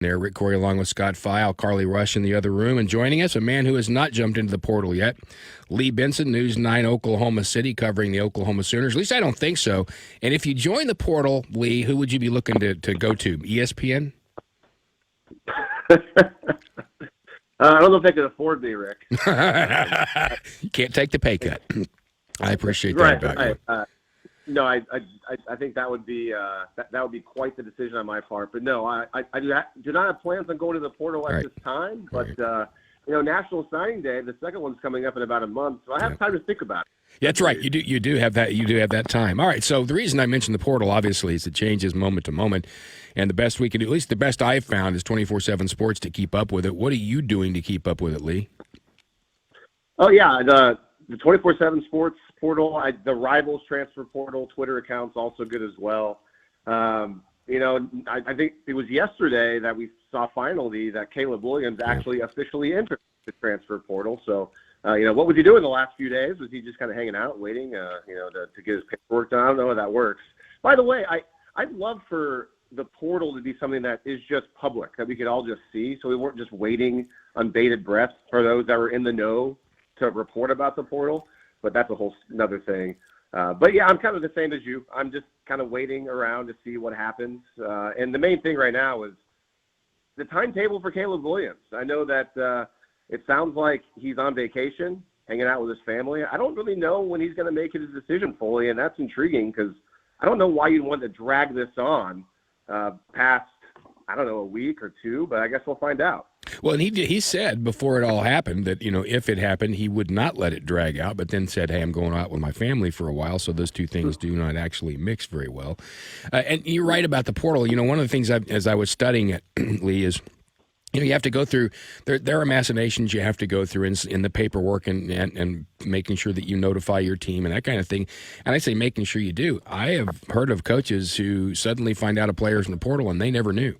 there. Rick Couri along with Scott File, Carly Rush in the other room. And joining us, a man who has not jumped into the portal yet, Lee Benson, News 9 Oklahoma City, covering the Oklahoma Sooners. At least I don't think so. And if you join the portal, Lee, who would you be looking to go to? ESPN? I don't know if they could afford me, Rick. You can't take the pay cut. I appreciate that about you. No, I think that would be quite the decision on my part. But no, I do not have plans on going to the portal at this time. But National Signing Day, the second one's coming up in about a month, so I have time to think about it. Yeah, that's right. You do have that time. All right. So the reason I mentioned the portal, obviously, is it changes moment to moment, and the best we can do, at least the best I've found, is 24/7 Sports to keep up with it. What are you doing to keep up with it, Lee? Oh yeah, the 24/7 Sports portal, the Rivals transfer portal, Twitter account's also good as well. I think it was yesterday that we saw finally that Caleb Williams actually officially entered the transfer portal. So. What was he doing the last few days? Was he just kind of hanging out, waiting, to get his paperwork done? I don't know how that works. By the way, I'd love for the portal to be something that is just public, that we could all just see, so we weren't just waiting on bated breath for those that were in the know to report about the portal. But that's a whole another thing. But yeah, I'm kind of the same as you. I'm just kind of waiting around to see what happens. And the main thing right now is the timetable for Caleb Williams. I know that it sounds like he's on vacation, hanging out with his family. I don't really know when he's going to make his decision fully, and that's intriguing because I don't know why you'd want to drag this on past, a week or two, but I guess we'll find out. Well, and he said before it all happened that, if it happened, he would not let it drag out, but then said, hey, I'm going out with my family for a while, so those two things do not actually mix very well. And you're right about the portal. One of the things as I was studying it, Lee, is you have to go through, there are machinations you have to go through in the paperwork and making sure that you notify your team and that kind of thing. And I say making sure you do. I have heard of coaches who suddenly find out a player's in the portal and they never knew.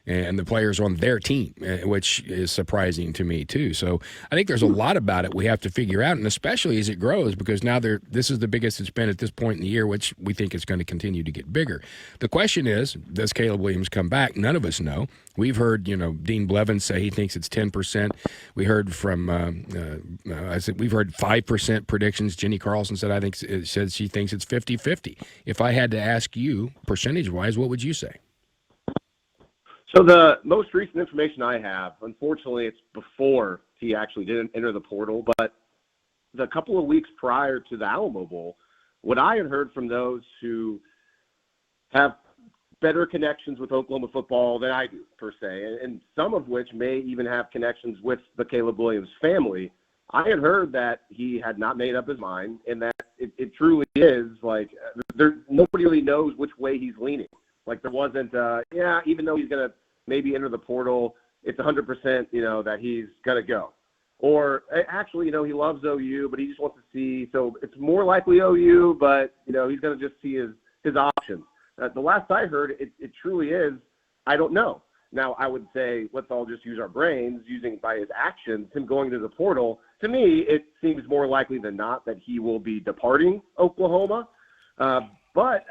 And the players on their team, which is surprising to me, too. So I think there's a lot about it we have to figure out, and especially as it grows, because now this is the biggest it's been at this point in the year, which we think is going to continue to get bigger. The question is, does Caleb Williams come back? None of us know. We've heard, Dean Blevins say he thinks it's 10%. We heard from, we've heard 5% predictions. Jenny Carlson said she thinks it's 50-50. If I had to ask you, percentage-wise, what would you say? So the most recent information I have, unfortunately, it's before he actually didn't enter the portal, but the couple of weeks prior to the Alamo Bowl, what I had heard from those who have better connections with Oklahoma football than I do, per se, and some of which may even have connections with the Caleb Williams family, I had heard that he had not made up his mind and that it truly is, nobody really knows which way he's leaning. Like there wasn't, even though he's going to maybe enter the portal, it's 100%, that he's going to go. Or actually, he loves OU, but he just wants to see, so it's more likely OU, but, he's going to just see his options. The last I heard, it truly is, I don't know. Now, I would say, let's all just use our brains, using by his actions, him going to the portal. To me, it seems more likely than not that he will be departing Oklahoma. But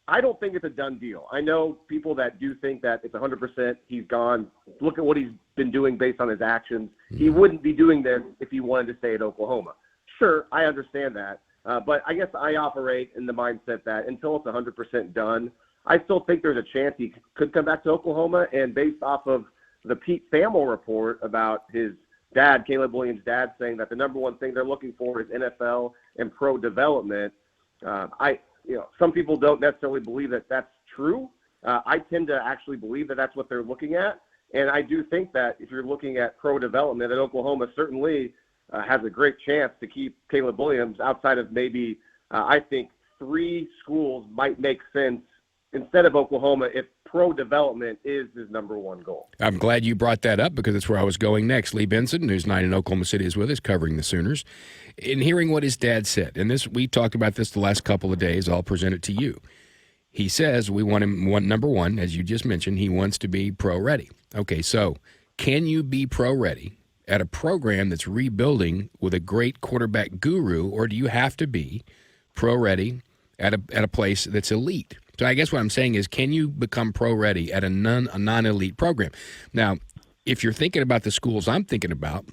I don't think it's a done deal. I know people that do think that it's 100% he's gone. Look at what he's been doing based on his actions. He wouldn't be doing this if he wanted to stay at Oklahoma. Sure, I understand that. But I guess I operate in the mindset that until it's 100% done, I still think there's a chance he could come back to Oklahoma. And based off of the Pete Thamel report about his dad, Caleb Williams' dad, saying that the number one thing they're looking for is NFL and pro development, some people don't necessarily believe that that's true. I tend to actually believe that that's what they're looking at. And I do think that if you're looking at pro development, that Oklahoma certainly has a great chance to keep Caleb Williams outside of maybe, I think, 3 schools might make sense instead of Oklahoma if pro development is his number one goal. I'm glad you brought that up because that's where I was going next. Lee Benson, News 9 in Oklahoma City, is with us covering the Sooners. In hearing what his dad said, and we talked about this the last couple of days, I'll present it to you. He says we want him, number one, as you just mentioned, he wants to be pro-ready. Okay, so can you be pro-ready at a program that's rebuilding with a great quarterback guru, or do you have to be pro-ready at a place that's elite? So I guess what I'm saying is, can you become pro-ready at a non-elite program? Now, if you're thinking about the schools I'm thinking about,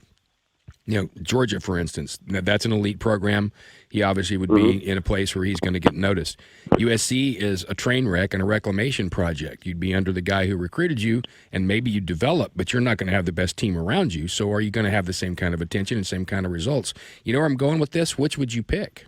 Georgia, for instance, that's an elite program. He obviously would be in a place where he's going to get noticed. USC is a train wreck and a reclamation project. You'd be under the guy who recruited you, and maybe you develop, but you're not going to have the best team around you. So are you going to have the same kind of attention and same kind of results? You know where I'm going with this? Which would you pick?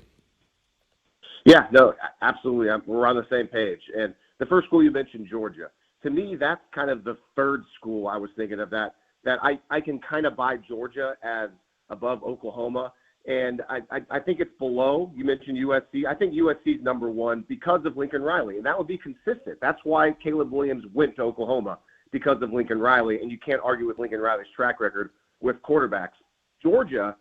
Yeah, no, absolutely. We're on the same page. And the first school you mentioned, Georgia, to me, that's kind of the third school I was thinking of that I can kind of buy Georgia as above Oklahoma. And I think it's below. You mentioned USC. I think USC is number one because of Lincoln Riley, and that would be consistent. That's why Caleb Williams went to Oklahoma, because of Lincoln Riley, and you can't argue with Lincoln Riley's track record with quarterbacks. Georgia,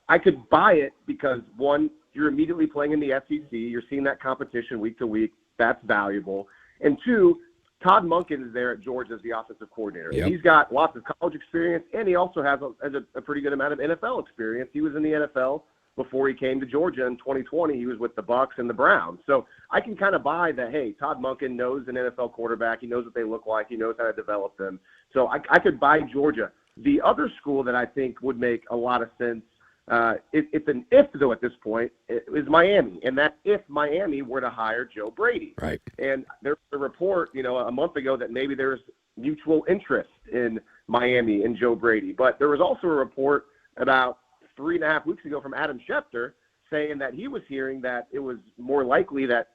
I could buy it because, one, you're immediately playing in the SEC. You're seeing that competition week to week. That's valuable. And two, Todd Monken is there at Georgia as the offensive coordinator. Yep. He's got lots of college experience, and he also has a pretty good amount of NFL experience. He was in the NFL before he came to Georgia in 2020. He was with the Bucs and the Browns. So I can kind of buy that, hey, Todd Monken knows an NFL quarterback. He knows what they look like. He knows how to develop them. So I could buy Georgia. The other school that I think would make a lot of sense, it's an if, though, at this point, is Miami. And that's if Miami were to hire Joe Brady. Right. And there's a report, a month ago that maybe there's mutual interest in Miami and Joe Brady. But there was also a report about 3.5 weeks ago from Adam Schefter saying that he was hearing that it was more likely that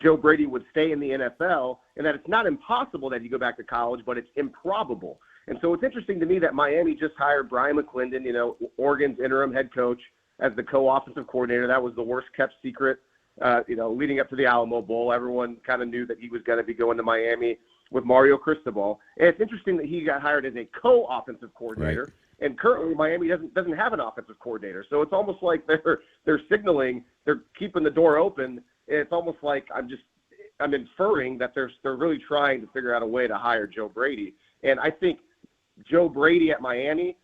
Joe Brady would stay in the NFL and that it's not impossible that he go back to college, but it's improbable. And so it's interesting to me that Miami just hired Brian McClendon, Oregon's interim head coach, as the co-offensive coordinator. That was the worst-kept secret, leading up to the Alamo Bowl. Everyone kind of knew that he was going to be going to Miami with Mario Cristobal. And it's interesting that he got hired as a co-offensive coordinator. Right. And currently Miami doesn't have an offensive coordinator. So it's almost like they're signaling, they're keeping the door open. And it's almost like I'm inferring that they're really trying to figure out a way to hire Joe Brady. And I think Joe Brady at Miami,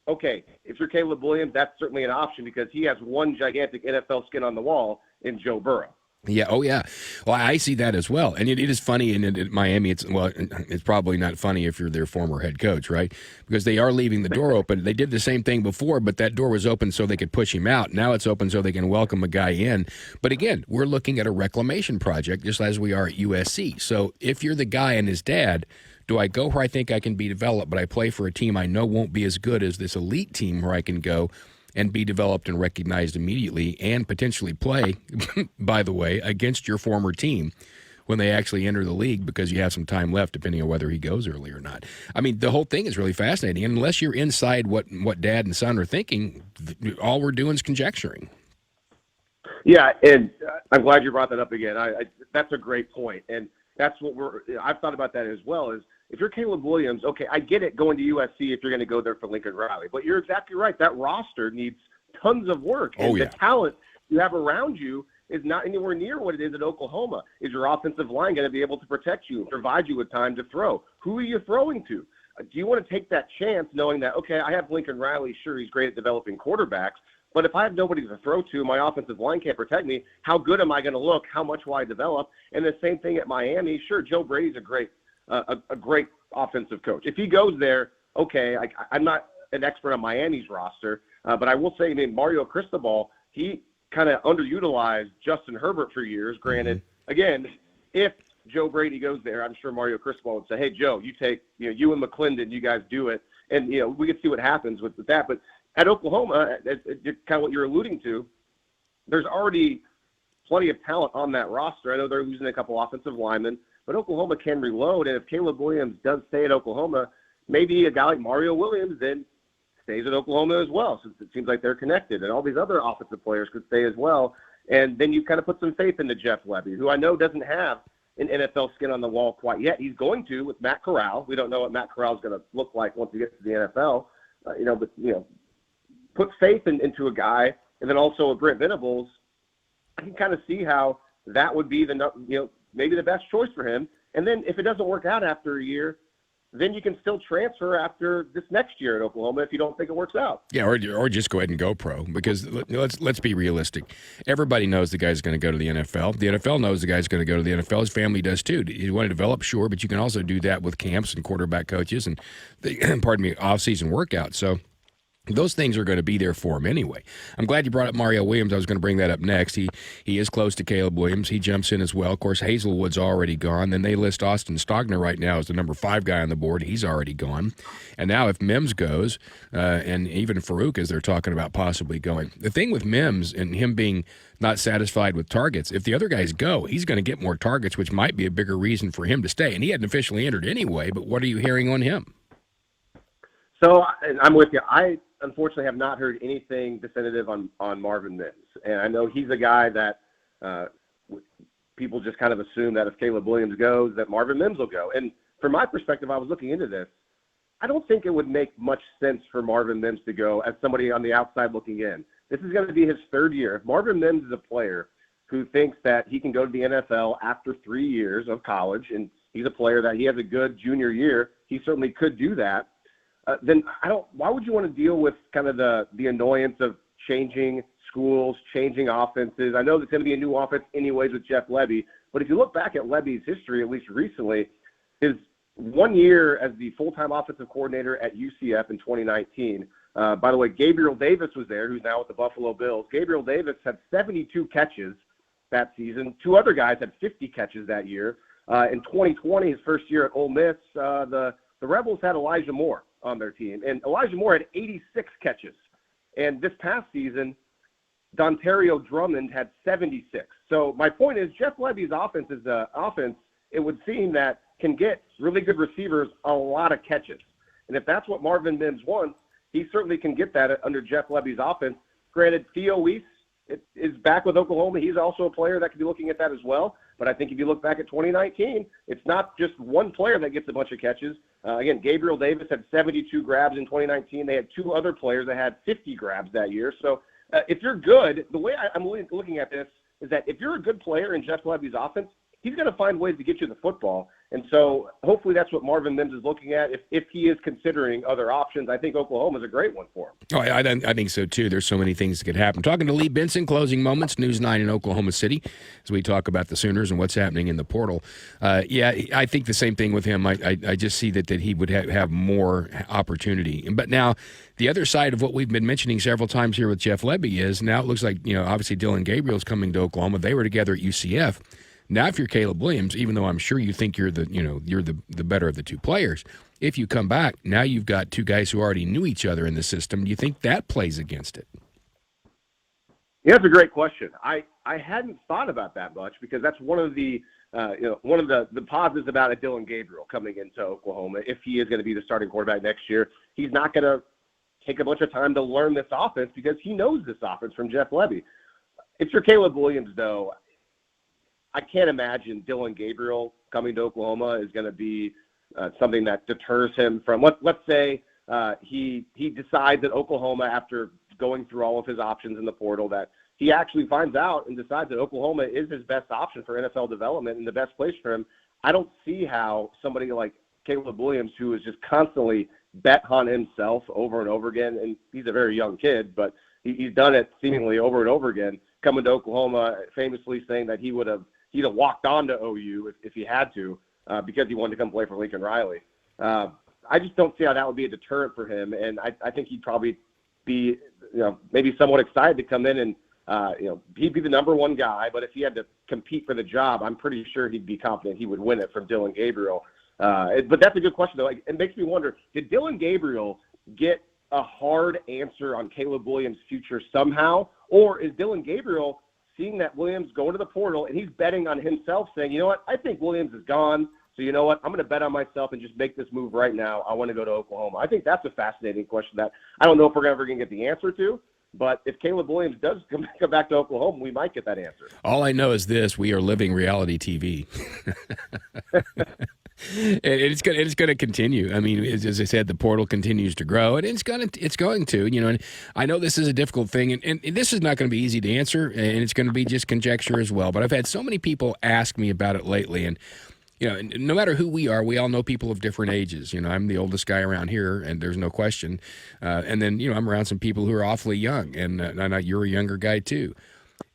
okay, if you're Caleb Williams, that's certainly an option because he has one gigantic NFL skin on the wall in Joe Burrow. Yeah. Oh, yeah. Well, I see that as well. And it is funny in Miami. It's probably not funny if you're their former head coach, right? Because they are leaving the door open. They did the same thing before, but that door was open so they could push him out. Now it's open so they can welcome a guy in. But again, we're looking at a reclamation project just as we are at USC. So if you're the guy and his dad, do I go where I think I can be developed, but I play for a team I know won't be as good as this elite team where I can go and be developed and recognized immediately and potentially play, by the way, against your former team when they actually enter the league because you have some time left depending on whether he goes early or not. I mean, the whole thing is really fascinating. And unless you're inside what dad and son are thinking, all we're doing is conjecturing. Yeah, and I'm glad you brought that up again. That's a great point. And that's what I've thought about that as well is, if you're Caleb Williams, okay, I get it going to USC if you're going to go there for Lincoln Riley. But you're exactly right. That roster needs tons of work. And the talent you have around you is not anywhere near what it is at Oklahoma. Is your offensive line going to be able to protect you and provide you with time to throw? Who are you throwing to? Do you want to take that chance knowing that, okay, I have Lincoln Riley. Sure, he's great at developing quarterbacks. But if I have nobody to throw to, my offensive line can't protect me, how good am I going to look? How much will I develop? And the same thing at Miami. Sure, Joe Brady's a great offensive coach. If he goes there, okay, I'm not an expert on Miami's roster, but I will say, Mario Cristobal, he kind of underutilized Justin Herbert for years. Granted, again, if Joe Brady goes there, I'm sure Mario Cristobal would say, hey, Joe, you take, you and McClendon, you guys do it. And, we could see what happens with that. But at Oklahoma, kind of what you're alluding to, there's already plenty of talent on that roster. I know they're losing a couple offensive linemen, but Oklahoma can reload. And if Caleb Williams does stay at Oklahoma, maybe a guy like Mario Williams then stays at Oklahoma as well, since it seems like they're connected. And all these other offensive players could stay as well. And then you kind of put some faith into Jeff Lebby, who I know doesn't have an NFL skin on the wall quite yet. He's going to with Matt Corral. We don't know what Matt Corral is going to look like once he gets to the NFL. Put faith into a guy. And then also with Brent Venables, I can kind of see how that would be maybe the best choice for him. And then if it doesn't work out after a year, then you can still transfer after this next year at Oklahoma if you don't think it works out. Yeah, or just go ahead and go pro, because let's be realistic. Everybody knows the guy's going to go to the NFL. The NFL knows the guy's going to go to the NFL. His family does too. You want to develop, sure, but you can also do that with camps and quarterback coaches and off-season workouts. So those things are going to be there for him anyway. I'm glad you brought up Mario Williams. I was going to bring that up next. He is close to Caleb Williams. He jumps in as well. Of course, Hazelwood's already gone. Then they list Austin Stogner right now as the number 5 guy on the board. He's already gone. And now if Mims goes, and even Farouk, as they're talking about possibly going. The thing with Mims and him being not satisfied with targets, if the other guys go, he's going to get more targets, which might be a bigger reason for him to stay. And he hadn't officially entered anyway, but what are you hearing on him? So I'm with you. I unfortunately have not heard anything definitive on Marvin Mims. And I know he's a guy that people just kind of assume that if Caleb Williams goes, that Marvin Mims will go. And from my perspective, I was looking into this. I don't think it would make much sense for Marvin Mims to go as somebody on the outside looking in. This is going to be his 3rd year. If Marvin Mims is a player who thinks that he can go to the NFL after 3 years of college, and he's a player that he has a good junior year, he certainly could do that. Then why would you want to deal with kind of the annoyance of changing schools, changing offenses? I know there's going to be a new offense anyways with Jeff Lebby, but if you look back at Lebby's history, at least recently, his 1 year as the full-time offensive coordinator at UCF in 2019. By the way, Gabriel Davis was there, who's now with the Buffalo Bills. Gabriel Davis had 72 catches that season. 2 other guys had 50 catches that year. In 2020, his first year at Ole Miss, the Rebels had Elijah Moore on their team, and Elijah Moore had 86 catches. And this past season, Dontario Drummond had 76. So my point is, Jeff Lebby's offense is an offense, it would seem, that can get really good receivers a lot of catches. And if that's what Marvin Mims wants, he certainly can get that under Jeff Lebby's offense. Granted, Theo Weiss is back with Oklahoma. He's also a player that could be looking at that as well. But I think if you look back at 2019, it's not just one player that gets a bunch of catches. Again, Gabriel Davis had 72 grabs in 2019. They had 2 other players that had 50 grabs that year. So if you're good, the way I'm looking at this is that if you're a good player in Jeff Lebby's offense, he's going to find ways to get you the football. And so hopefully that's what Marvin Mims is looking at. If he is considering other options, I think Oklahoma is a great one for him. Oh, I think so, too. There's so many things that could happen. Talking to Lee Benson, Closing Moments, News 9 in Oklahoma City, as we talk about the Sooners and what's happening in the portal. I think the same thing with him. I just see that he would have more opportunity. But now the other side of what we've been mentioning several times here with Jeff Lebby is now it looks like, obviously Dylan Gabriel's coming to Oklahoma. They were together at UCF. Now, if you're Caleb Williams, even though I'm sure you think you're the better of the 2 players, if you come back, now you've got 2 guys who already knew each other in the system. Do you think that plays against it? Yeah, that's a great question. I hadn't thought about that much because that's one of the positives about a Dylan Gabriel coming into Oklahoma. If he is going to be the starting quarterback next year, he's not going to take a bunch of time to learn this offense because he knows this offense from Jeff Lebby. If you're Caleb Williams, though, I can't imagine Dylan Gabriel coming to Oklahoma is going to be something that deters him from. Let's say he decides that Oklahoma, after going through all of his options in the portal, that he actually finds out and decides that Oklahoma is his best option for NFL development and the best place for him. I don't see how somebody like Caleb Williams, who is just constantly bet on himself over and over again, and he's a very young kid, but he's done it seemingly over and over again, coming to Oklahoma, famously saying that he'd have walked on to OU if he had to because he wanted to come play for Lincoln Riley. I just don't see how that would be a deterrent for him, and I think he'd probably be maybe somewhat excited to come in and he'd be the number 1 guy, but if he had to compete for the job, I'm pretty sure he'd be confident he would win it from Dylan Gabriel. But that's a good question, though. It makes me wonder, did Dylan Gabriel get a hard answer on Caleb Williams' future somehow, or is Dylan Gabriel seeing that Williams go into the portal and he's betting on himself, saying, you know what, I think Williams is gone, so you know what, I'm going to bet on myself and just make this move right now. I want to go to Oklahoma. I think that's a fascinating question that I don't know if we're ever going to get the answer to, but if Caleb Williams does come back to Oklahoma, we might get that answer. All I know is this: we are living reality TV. And it's going to continue. I mean, as I said, the portal continues to grow, and it's going to. And I know this is a difficult thing, and this is not going to be easy to answer, and it's going to be just conjecture as well. But I've had so many people ask me about it lately, and And no matter who we are, we all know people of different ages. I'm the oldest guy around here, and there's no question. And then, I'm around some people who are awfully young, and you're a younger guy too.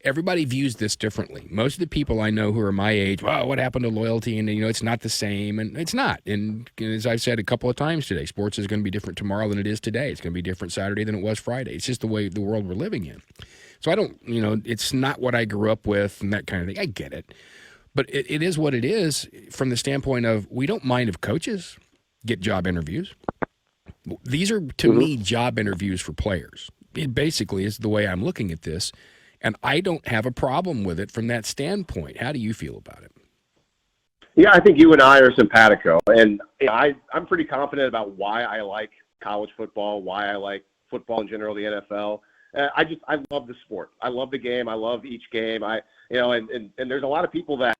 Everybody views this differently. Most of the people I know who are my age, wow, what happened to loyalty? And, it's not the same. And it's not. And as I've said a couple of times today, sports is going to be different tomorrow than it is today. It's going to be different Saturday than it was Friday. It's just the way the world we're living in. So I don't, it's not what I grew up with and that kind of thing. I get it. But it is what it is from the standpoint of we don't mind if coaches get job interviews. These are, to me, job interviews for players. It basically is the way I'm looking at this. And I don't have a problem with it from that standpoint. How do you feel about it? Yeah, I think you and I are simpatico. And I'm pretty confident about why I like college football, why I like football in general, the NFL. I love the sport. I love the game. I love each game. And there's a lot of people that,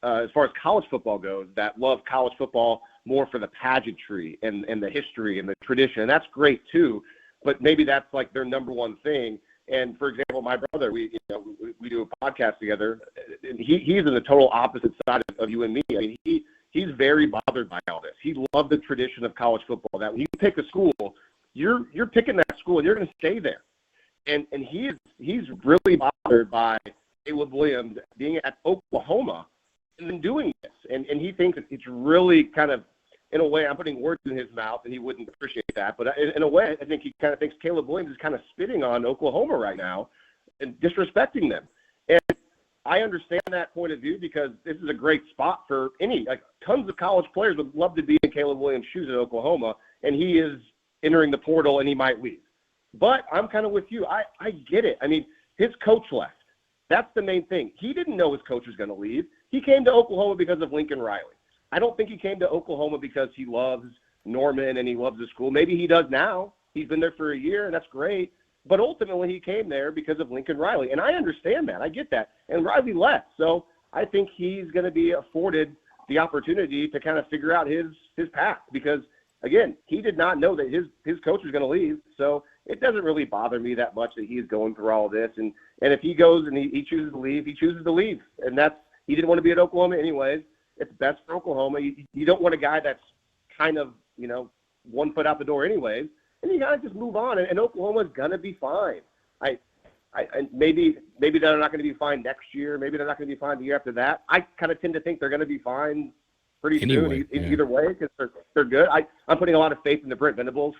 as far as college football goes, that love college football more for the pageantry and the history and the tradition. And that's great too. But maybe that's like their number one thing. And for example, my brother, we do a podcast together, and he's in the total opposite side of you and me. I mean, he's very bothered by all this. He loved the tradition of college football. That when you pick a school, you're picking that school and you're going to stay there. And he's really bothered by Caleb Williams being at Oklahoma and then doing this. And he thinks it's really kind of, in a way, I'm putting words in his mouth, and he wouldn't appreciate that. But in a way, I think he kind of thinks Caleb Williams is kind of spitting on Oklahoma right now and disrespecting them. And I understand that point of view because this is a great spot for tons of college players would love to be in Caleb Williams' shoes at Oklahoma, and he is entering the portal and he might leave. But I'm kind of with you. I get it. I mean, his coach left. That's the main thing. He didn't know his coach was going to leave. He came to Oklahoma because of Lincoln Riley. I don't think he came to Oklahoma because he loves Norman and he loves the school. Maybe he does now. He's been there for a year, and that's great. But ultimately, he came there because of Lincoln Riley. And I understand that. I get that. And Riley left. So I think he's going to be afforded the opportunity to kind of figure out his path because, again, he did not know that his coach was going to leave. So it doesn't really bother me that much that he's going through all this. And if he goes and he chooses to leave, he chooses to leave. And he didn't want to be at Oklahoma anyways. It's best for Oklahoma. You don't want a guy that's kind of, 1 foot out the door anyways. And you got to just move on. And Oklahoma's going to be fine. Maybe they're not going to be fine next year. Maybe they're not going to be fine the year after that. I kind of tend to think they're going to be fine pretty soon either way because they're good. I'm putting a lot of faith in the Brent Venables.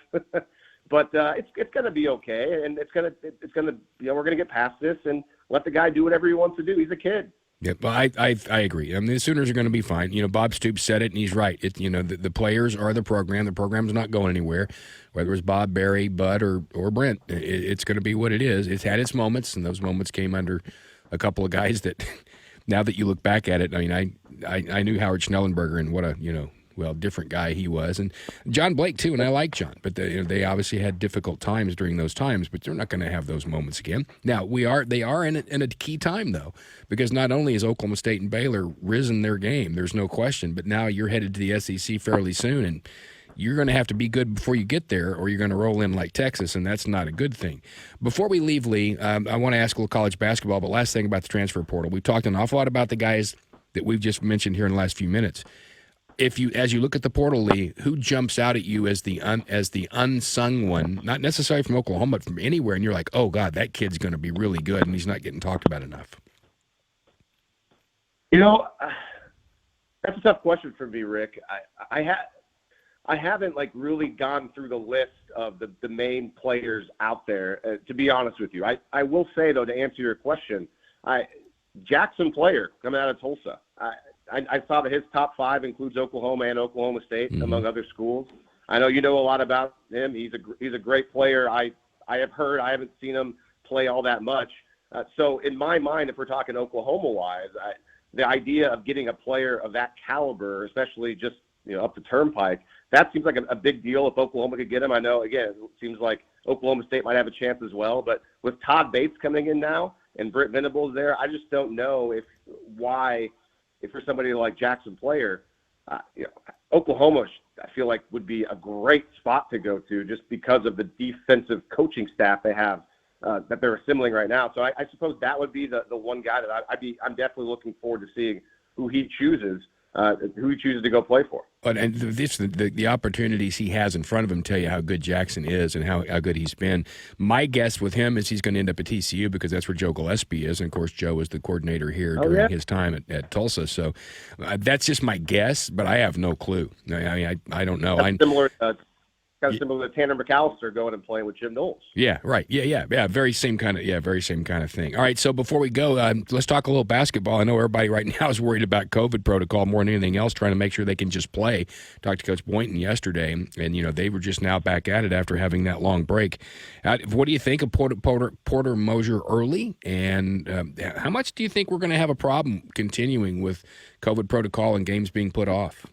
But it's going to be okay, and it's going to we're going to get past this and let the guy do whatever he wants to do. He's a kid. Yeah, well, I agree. I mean, the Sooners are going to be fine. Bob Stoops said it, and he's right. The players are the program. The program's not going anywhere, whether it's Bob, Barry, Bud, or Brent. It's going to be what it is. It's had its moments, and those moments came under a couple of guys that, now that you look back at it, I mean, I knew Howard Schnellenberger and what a different guy he was, and John Blake too, and I like John, but they obviously had difficult times during those times, but they're not going to have those moments again. Now they are in a key time though, because not only is Oklahoma State and Baylor risen their game, there's no question, but now you're headed to the SEC fairly soon, and you're going to have to be good before you get there, or you're going to roll in like Texas, and that's not a good thing. Before we leave, Lee, I want to ask a little college basketball, but last thing about the transfer portal. We've talked an awful lot about the guys that we've just mentioned here in the last few minutes. As you look at the portal, Lee, who jumps out at you as the unsung one, not necessarily from Oklahoma, but from anywhere, and you're like, oh, God, that kid's going to be really good, and he's not getting talked about enough? That's a tough question for me, Rick. I haven't really gone through the list of the main players out there, to be honest with you. I will say, though, to answer your question, Jackson Player coming out of Tulsa, I saw that his top 5 includes Oklahoma and Oklahoma State, among other schools. I know you know a lot about him. He's a great player. I have heard. I haven't seen him play all that much. So in my mind, if we're talking Oklahoma-wise, the idea of getting a player of that caliber, especially just up the turnpike, that seems like a big deal if Oklahoma could get him. I know, again, it seems like Oklahoma State might have a chance as well. But with Todd Bates coming in now and Brent Venables there, I just don't know if for somebody like Jackson Player, Oklahoma, I feel like would be a great spot to go to just because of the defensive coaching staff they have that they're assembling right now. So I suppose that would be the one guy that I'm definitely looking forward to seeing who he chooses. who he chooses to go play for. But and the opportunities he has in front of him tell you how good Jackson is and how good he's been. My guess with him is he's going to end up at TCU because that's where Joe Gillespie is. And, of course, Joe was the coordinator here during his time at Tulsa. So that's just my guess, but I have no clue. I don't know. Kind of similar to Tanner McAllister going and playing with Jim Knowles. Yeah, right. Yeah. Very same kind of thing. All right, so before we go, let's talk a little basketball. I know everybody right now is worried about COVID protocol more than anything else, trying to make sure they can just play. Talked to Coach Boynton yesterday, and they were just now back at it after having that long break. What do you think of Porter Moser early, and how much do you think we're going to have a problem continuing with COVID protocol and games being put off?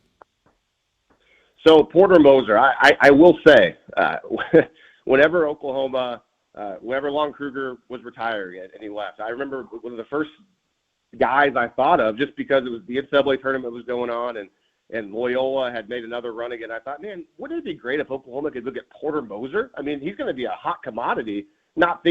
So Porter Moser, I will say, whenever Lon Kruger was retiring and he left, I remember one of the first guys I thought of, just because it was the NCAA tournament was going on and Loyola had made another run again. I thought, man, wouldn't it be great if Oklahoma could look at Porter Moser? I mean, he's going to be a hot commodity.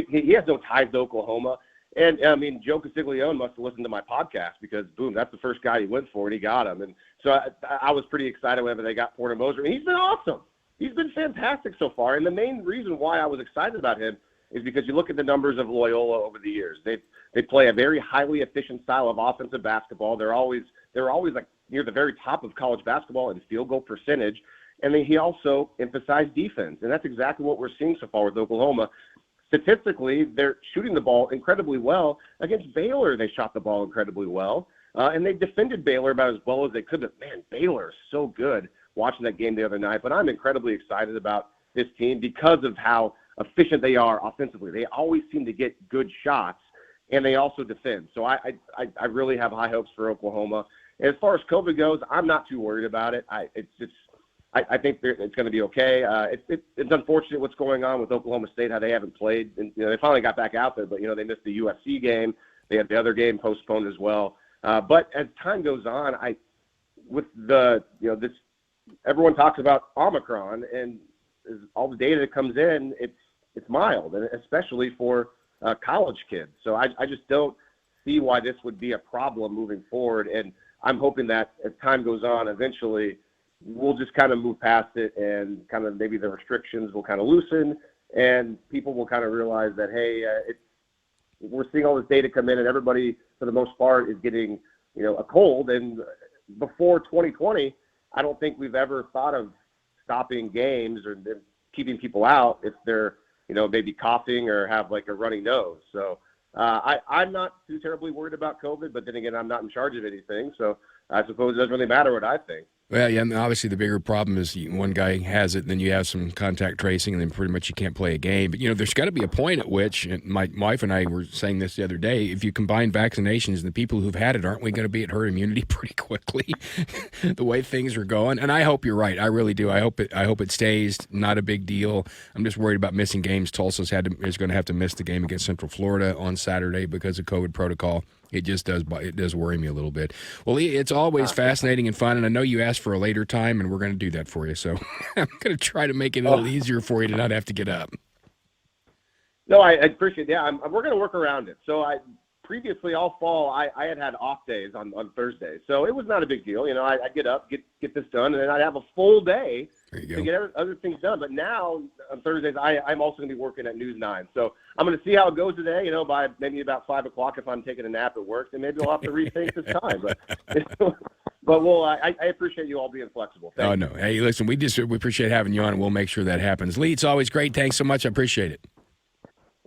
He has no ties to Oklahoma. And, I mean, Joe Castiglione must have listened to my podcast because, boom, that's the first guy he went for, and he got him. And so I was pretty excited whenever they got Porter Moser. And he's been awesome. He's been fantastic so far. And the main reason why I was excited about him is because you look at the numbers of Loyola over the years. They play a very highly efficient style of offensive basketball. They're always like near the very top of college basketball in field goal percentage. And then he also emphasized defense. And that's exactly what we're seeing so far with Oklahoma. Statistically, they're shooting the ball incredibly well. Against Baylor, they shot the ball incredibly well. And they defended Baylor about as well as they could. But, man, Baylor is so good watching that game the other night. But I'm incredibly excited about this team because of how efficient they are offensively. They always seem to get good shots, and they also defend. So I really have high hopes for Oklahoma. And as far as COVID goes, I'm not too worried about it. I think it's going to be okay. It's unfortunate what's going on with Oklahoma State, how they haven't played. And, they finally got back out there, but, they missed the USC game. They had the other game postponed as well. But as time goes on, everyone talks about Omicron, and all the data that comes in, it's mild, and especially for college kids. So I just don't see why this would be a problem moving forward. And I'm hoping that as time goes on, eventually we'll just kind of move past it, and kind of maybe the restrictions will kind of loosen, and people will kind of realize that, hey, we're seeing all this data come in, and everybody, for the most part, is getting, a cold. And before 2020, I don't think we've ever thought of stopping games or keeping people out if they're, maybe coughing or have like a runny nose. So I'm not too terribly worried about COVID, but then again, I'm not in charge of anything. So I suppose it doesn't really matter what I think. Well, yeah, and obviously the bigger problem is one guy has it, then you have some contact tracing, and then pretty much you can't play a game. But, there's got to be a point at which, and my wife and I were saying this the other day, if you combine vaccinations, the people who've had it, aren't we going to be at herd immunity pretty quickly, the way things are going? And I hope you're right. I really do. I hope it stays. Not a big deal. I'm just worried about missing games. Tulsa's is going to have to miss the game against Central Florida on Saturday because of COVID protocol. It does worry me a little bit. Well, Lee, it's always fascinating and fun, and I know you asked for a later time, and we're going to do that for you. So I'm going to try to make it a little easier for you to not have to get up. No, I appreciate it. Yeah, we're going to work around it. So previously all fall, I had off days on Thursdays, so it was not a big deal. I'd get up, get this done, and then I'd have a full day to get other things done. But now on Thursdays, I'm also going to be working at News 9. So I'm going to see how it goes today, by maybe about 5 o'clock if I'm taking a nap at work, then maybe I'll have to rethink this time. But I appreciate you all being flexible. Thank you. No. Hey, listen, we appreciate having you on, and we'll make sure that happens. Lee, it's always great. Thanks so much. I appreciate it.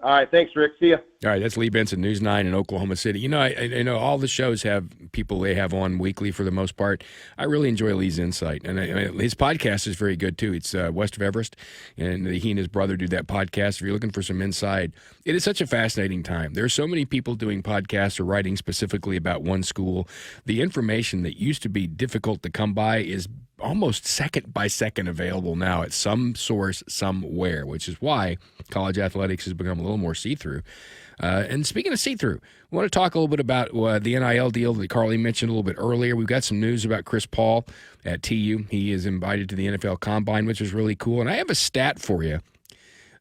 All right, thanks, Rick. See ya. All right, that's Lee Benson, News 9 in Oklahoma City. I know all the shows have people they have on weekly for the most part. I really enjoy Lee's insight, and his podcast is very good too. It's West of Everest, and he and his brother do that podcast. If you're looking for some insight, it is such a fascinating time. There are so many people doing podcasts or writing specifically about one school. The information that used to be difficult to come by is almost second by second available now at some source somewhere, which is why college athletics has become a little more see-through. And speaking of see-through, we want to talk a little bit about the NIL deal that Carly mentioned a little bit earlier. We've got some news about Chris Paul at TU. He is invited to the NFL Combine, which is really cool. And I have a stat for you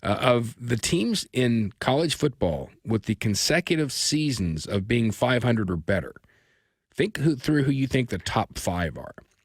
of the teams in college football with the consecutive seasons of being 500 or better. Think through who you think the top 5 are.